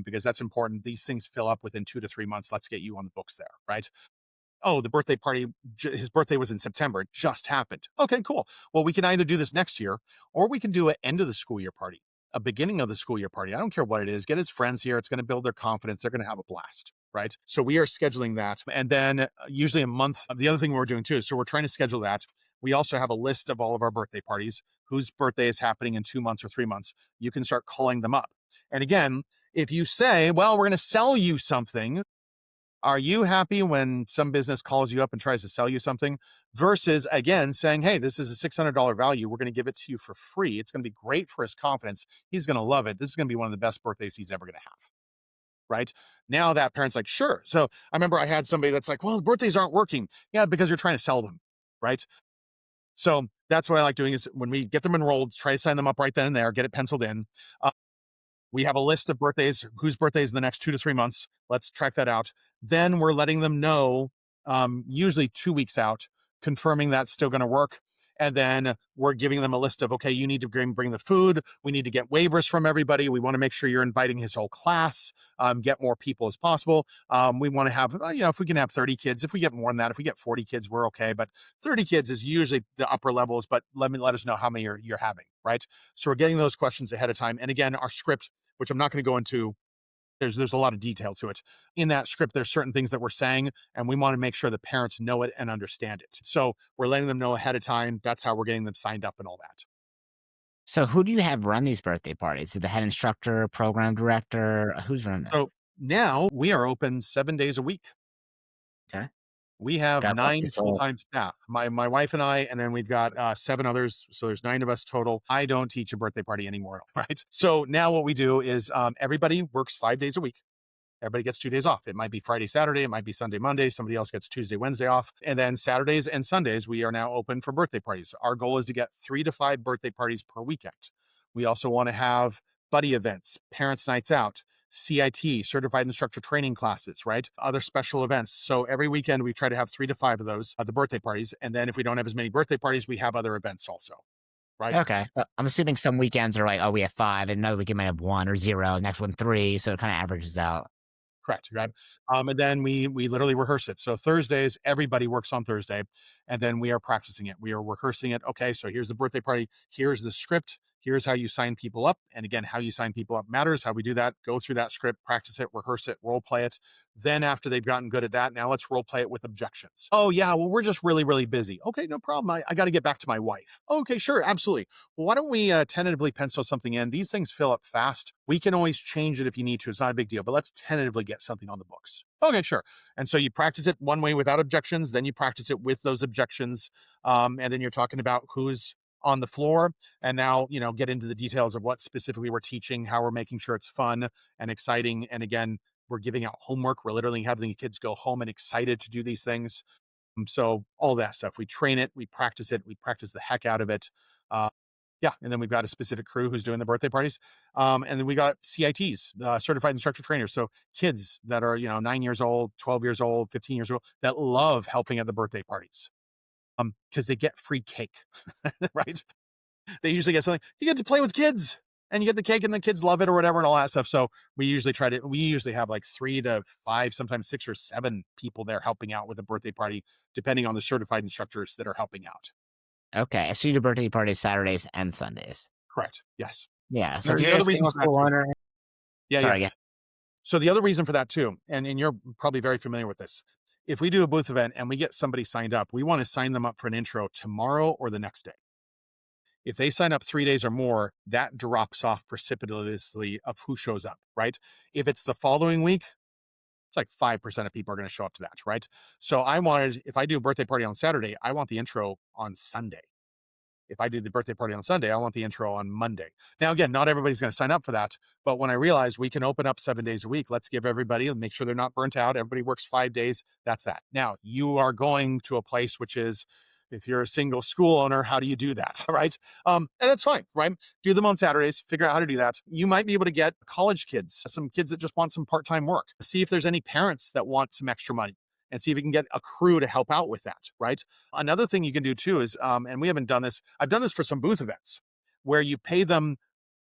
Because that's important. These things fill up within 2 to 3 months. Let's get you on the books there, right? Oh, the birthday party, his birthday was in September. It just happened. Okay, cool. Well, we can either do this next year or we can do an end of the school year party, a beginning of the school year party. I don't care what it is. Get his friends here. It's going to build their confidence. They're going to have a blast. Right. So we are scheduling that. And then usually a month. The other thing we're doing too, so we're trying to schedule that. We also have a list of all of our birthday parties, whose birthday is happening in 2 months or 3 months. You can start calling them up. And again, if you say, well, we're going to sell you something, are you happy when some business calls you up and tries to sell you something versus again saying, hey, this is a $600 value. We're going to give it to you for free. It's going to be great for his confidence. He's going to love it. This is going to be one of the best birthdays he's ever going to have. Right now, that parent's like, sure. So I remember I had somebody that's like, well, birthdays aren't working. Yeah, because you're trying to sell them. Right. So that's what I like doing is when we get them enrolled, try to sign them up right then and there, get it penciled in. We have a list of birthdays, whose birthdays in the next 2 to 3 months. Let's track that out. Then we're letting them know, usually 2 weeks out, confirming that's still going to work. And then we're giving them a list of, okay, you need to bring the food. We need to get waivers from everybody. We want to make sure you're inviting his whole class, get more people as possible. We want to have, if we can have 30 kids, if we get more than that, if we get 40 kids, we're okay. But 30 kids is usually the upper levels, but let us know how many you're having, right? So we're getting those questions ahead of time. And again, our script, which I'm not going to go into. There's a lot of detail to it. In that script, there's certain things that we're saying, and we want to make sure the parents know it and understand it. So we're letting them know ahead of time. That's how we're getting them signed up and all that. So who do you have run these birthday parties? Is it the head instructor, program director? Who's running it? So now we are open 7 days a week. Okay. We have God bless 9 your soul. full-time staff. My wife and I, and then we've got 7 others. So there's 9 of us total. I don't teach a birthday party anymore, right? So now what we do is everybody works 5 days a week. Everybody gets 2 days off. It might be Friday, Saturday. It might be Sunday, Monday. Somebody else gets Tuesday, Wednesday off. And then Saturdays and Sundays, we are now open for birthday parties. Our goal is to get 3 to 5 birthday parties per weekend. We also want to have buddy events, parents' nights out, CIT, certified instructor training classes, right? Other special events. So every weekend, we try to have 3 to 5 of those, the birthday parties. And then if we don't have as many birthday parties, we have other events also, right? Okay. I'm assuming some weekends are like, oh, we have 5, and another weekend might have 1 or 0, next one 3, so it kind of averages out. Correct, right? And then we literally rehearse it. So Thursdays, everybody works on Thursday, and then we are practicing it. We are rehearsing it. Okay, so here's the birthday party. Here's the script. Here's how you sign people up. And again, how you sign people up matters. How we do that, go through that script, practice it, rehearse it, role play it. Then after they've gotten good at that, now let's role play it with objections. Oh yeah, well, we're just really, really busy. Okay, no problem. I got to get back to my wife. Okay, sure, absolutely. Well, why don't we tentatively pencil something in? These things fill up fast. We can always change it if you need to. It's not a big deal, but let's tentatively get something on the books. Okay, sure. And so you practice it one way without objections, then you practice it with those objections. And then you're talking about who's on the floor. And now, get into the details of what specifically we're teaching, how we're making sure it's fun and exciting. And again, we're giving out homework. We're literally having the kids go home and excited to do these things. So all that stuff, we train it, we practice it, we practice the heck out of it. Uh, yeah, and then we've got a specific crew who's doing the birthday parties, and then we got CITs, certified instructor trainers. So kids that are 9 years old, 12 years old, 15 years old that love helping at the birthday parties, because they get free cake, right? They usually get something. You get to play with kids, and you get the cake, and the kids love it or whatever, and all that stuff. So we usually have like 3 to 5, sometimes 6 or 7 people there helping out with the birthday party, depending on the certified instructors that are helping out. Okay, so you do birthday parties Saturdays and Sundays. Correct. Yes. Yeah, And so if the you're a other reason single for that school too. owner. Yeah, yeah. Sorry, yeah. So the other reason for that too, and you're probably very familiar with this. If we do a booth event and we get somebody signed up, we want to sign them up for an intro tomorrow or the next day. If they sign up 3 days or more, that drops off precipitously of who shows up, right? If it's the following week, it's like 5% of people are going to show up to that, right? So if I do a birthday party on Saturday, I want the intro on Sunday. If I do the birthday party on Sunday, I want the intro on Monday. Now, again, not everybody's going to sign up for that. But when I realized we can open up 7 days a week, let's give everybody and make sure they're not burnt out. Everybody works 5 days. That's that. Now, you are going to a place which is, if you're a single school owner, how do you do that? Right. And that's fine, right? Do them on Saturdays, figure out how to do that. You might be able to get college kids, some kids that just want some part time work. See if there's any parents that want some extra money and see if you can get a crew to help out with that, right? Another thing you can do too is, and we haven't done this, I've done this for some booth events where you pay them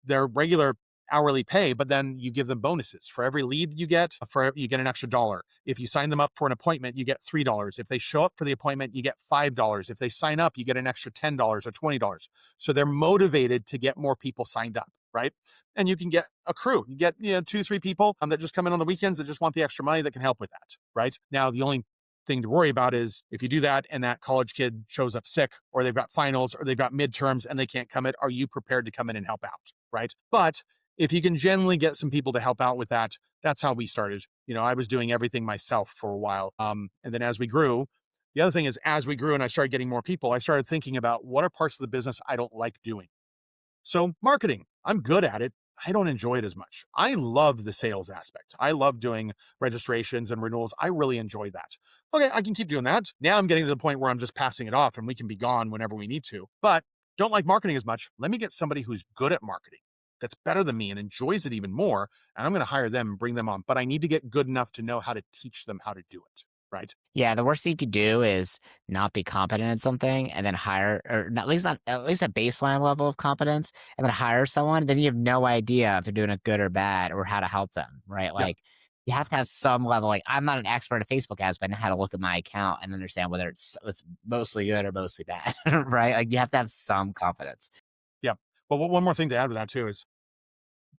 their regular hourly pay, but then you give them bonuses. For every lead you get an extra dollar. If you sign them up for an appointment, you get $3. If they show up for the appointment, you get $5. If they sign up, you get an extra $10 or $20. So they're motivated to get more people signed up, right? And you can get a crew. You get 2, 3 people that just come in on the weekends that just want the extra money that can help with that, right? Now, the only thing to worry about is if you do that and that college kid shows up sick or they've got finals or they've got midterms and they can't come in, are you prepared to come in and help out, right? But if you can generally get some people to help out with that, that's how we started. I was doing everything myself for a while. And then as we grew, the other thing is as we grew and I started getting more people, I started thinking about what are parts of the business I don't like doing. So marketing, I'm good at it. I don't enjoy it as much. I love the sales aspect. I love doing registrations and renewals. I really enjoy that. Okay, I can keep doing that. Now I'm getting to the point where I'm just passing it off and we can be gone whenever we need to. But don't like marketing as much. Let me get somebody who's good at marketing, that's better than me and enjoys it even more. And I'm going to hire them and bring them on. But I need to get good enough to know how to teach them how to do it. Right. Yeah, the worst thing you could do is not be competent at something and then hire, or not at least a baseline level of competence, and then hire someone. Then you have no idea if they're doing it good or bad or how to help them, right? Yeah. Like you have to have some level. Like I'm not an expert at Facebook ads, but I know how to look at my account and understand whether it's mostly good or mostly bad, right? Like you have to have some confidence. Yeah. But one more thing to add to that too is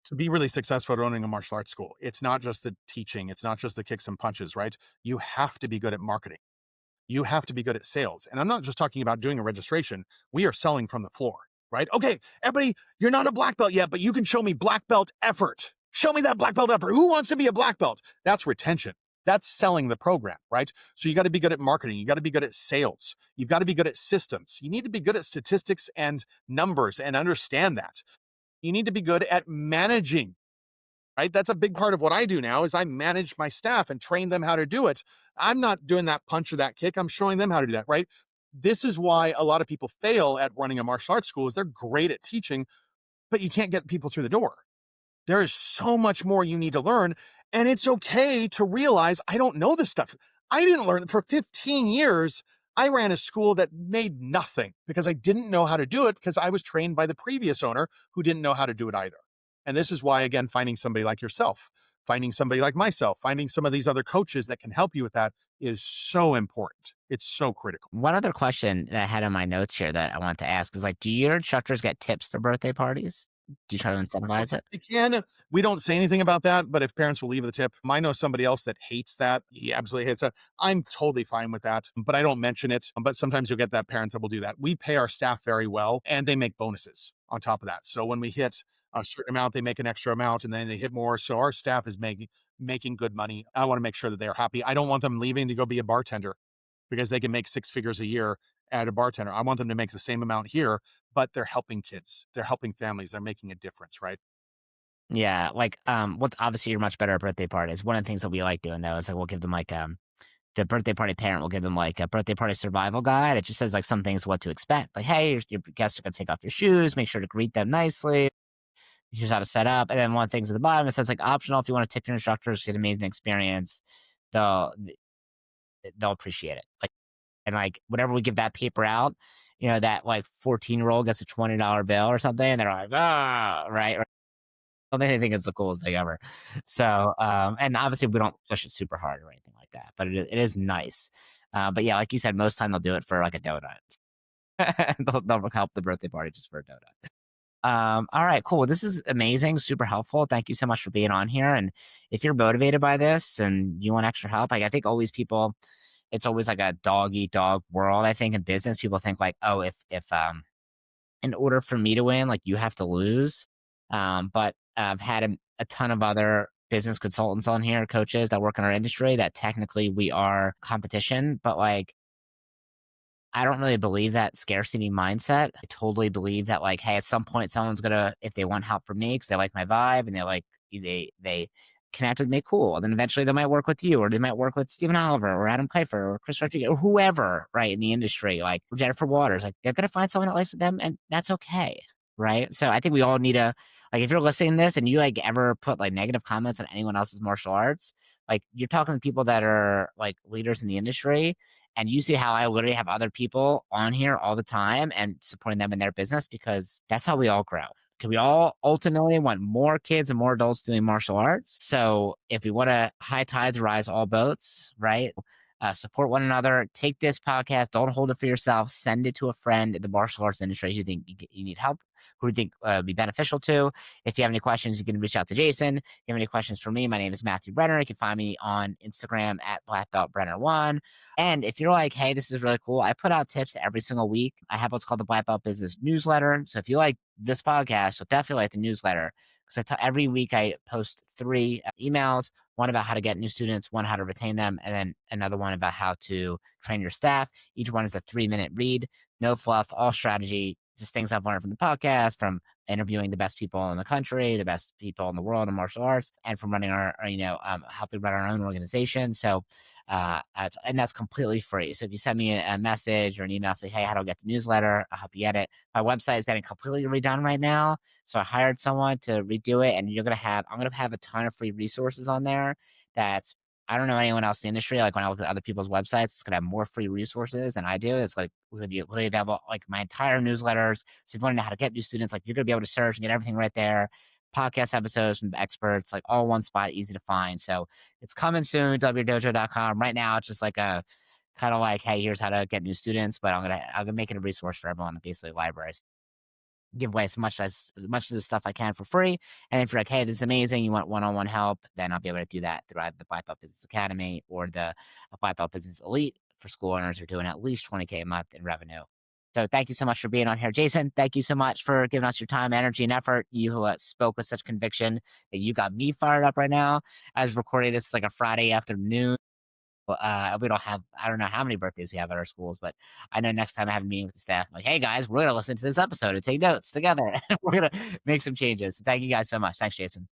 to be really successful at owning a martial arts school, it's not just the teaching, it's not just the kicks and punches, right? You have to be good at marketing. You have to be good at sales. And I'm not just talking about doing a registration. We are selling from the floor, right? Okay, everybody, you're not a black belt yet, but you can show me black belt effort. Show me that black belt effort. Who wants to be a black belt? That's retention. That's selling the program, right? So you got to be good at marketing. You got to be good at sales. You've got to be good at systems. You need to be good at statistics and numbers and understand that. You need to be good at managing, right? That's a big part of what I do now is I manage my staff and train them how to do it. I'm not doing that punch or that kick. I'm showing them how to do that, right? This is why a lot of people fail at running a martial arts school is they're great at teaching, but you can't get people through the door. There is so much more you need to learn. And it's okay to realize I don't know this stuff. I didn't learn for 15 years. I ran a school that made nothing because I didn't know how to do it because I was trained by the previous owner who didn't know how to do it either. And this is why, again, finding somebody like yourself finding somebody like myself, finding some of these other coaches that can help you with that is so important. It's so critical. One other question that I had on my notes here that I want to ask is like, do your instructors get tips for birthday parties? Do you try to incentivize it? They can. We don't say anything about that, but if parents will leave the tip, I know somebody else that hates that. He absolutely hates that. I'm totally fine with that, but I don't mention it. But sometimes you'll get that parent that will do that. We pay our staff very well and they make bonuses on top of that. So when we hit a certain amount, they make an extra amount and then they hit more. So our staff is making good money. I want to make sure that they are happy. I don't want them leaving to go be a bartender because they can make six figures a year at a bartender. I want them to make the same amount here, but they're helping kids. They're helping families. They're making a difference, right? Yeah, like, what's obviously you're much better at birthday parties. One of the things that we like doing though is like we'll give them like the birthday party parent will give them like a birthday party survival guide. It just says like some things what to expect. Like, hey, your guests are gonna take off your shoes, make sure to greet them nicely. Here's how to set up. And then one of the things at the bottom it says like optional if you want to tip your instructors, get an amazing experience. They'll they'll appreciate it. Like and like whenever we give that paper out, that like 14-year-old gets a $20 bill or something, and they're like, ah, right. Well, they think it's the coolest thing ever. So, and obviously we don't push it super hard or anything like that, but it is nice. But yeah, like you said, most time they'll do it for like a donut. They'll help the birthday party just for a donut. All right, cool. This is amazing, super helpful. Thank you so much for being on here. And if you're motivated by this and you want extra help, like I think always people, it's always like a dog eat dog world. I think in business, people think like, oh, if in order for me to win, like you have to lose. But I've had a ton of other business consultants on here, coaches that work in our industry that technically we are competition, but like I don't really believe that scarcity mindset. I totally believe that like, hey, at some point someone's gonna, if they want help from me because they like my vibe and they connect with me, cool. And then eventually they might work with you, or they might work with Stephen Oliver or Adam Keifer or Chris Rodriguez or whoever, right, in the industry, like Jennifer Waters. Like they're gonna find someone that likes them, and that's okay. Right. So I think we all need to like if you're listening to this and you like ever put like negative comments on anyone else's martial arts, like you're talking to people that are like leaders in the industry and you see how I literally have other people on here all the time and supporting them in their business because that's how we all grow. Because we all ultimately want more kids and more adults doing martial arts. So if we want to high tides rise all boats, right? Support one another. Take this podcast. Don't hold it for yourself. Send it to a friend in the martial arts industry who you think you need help, who you think would be beneficial to. If you have any questions, you can reach out to Jason. If you have any questions for me, my name is Matthew Brenner. You can find me on Instagram at BlackBeltBrenner1. And if you're like, hey, this is really cool, I put out tips every single week. I have what's called the Black Belt Business Newsletter. So if you like this podcast, you'll definitely like the newsletter because every week I post 3 emails, one about how to get new students, one how to retain them, and then another one about how to train your staff. Each one is a 3-minute read, no fluff, all strategy, just things I've learned from the podcast, from interviewing the best people in the country, the best people in the world in martial arts, and from running helping run our own organization. So, and that's completely free. So if you send me a message or an email, say, hey, how do I get the newsletter? I'll help you get it. My website is getting completely redone right now. So I hired someone to redo it, and I'm going to have a ton of free resources on there. I don't know anyone else in the industry. Like when I look at other people's websites, it's going to have more free resources than I do. It's like going to be literally available, like my entire newsletters. So if you want to know how to get new students, like you're going to be able to search and get everything right there. Podcast episodes from the experts, like all one spot, easy to find. So it's coming soon, wdojo.com. Right now, it's just like a kind of like, hey, here's how to get new students, but I'm gonna make it a resource for everyone, basically libraries. Give away as much of the stuff I can for free. And if you're like, hey, this is amazing, you want one-on-one help, then I'll be able to do that through either the Black Belt Business Academy or the Black Belt Business Elite for school owners who are doing at least 20K a month in revenue. So thank you so much for being on here, Jason. Thank you so much for giving us your time, energy, and effort. You spoke with such conviction that you got me fired up right now. I was recording this like a Friday afternoon. We don't have, I don't know how many birthdays we have at our schools, but I know next time I have a meeting with the staff, I'm like, hey guys, we're going to listen to this episode and take notes together. We're going to make some changes. So thank you guys so much. Thanks, Jason.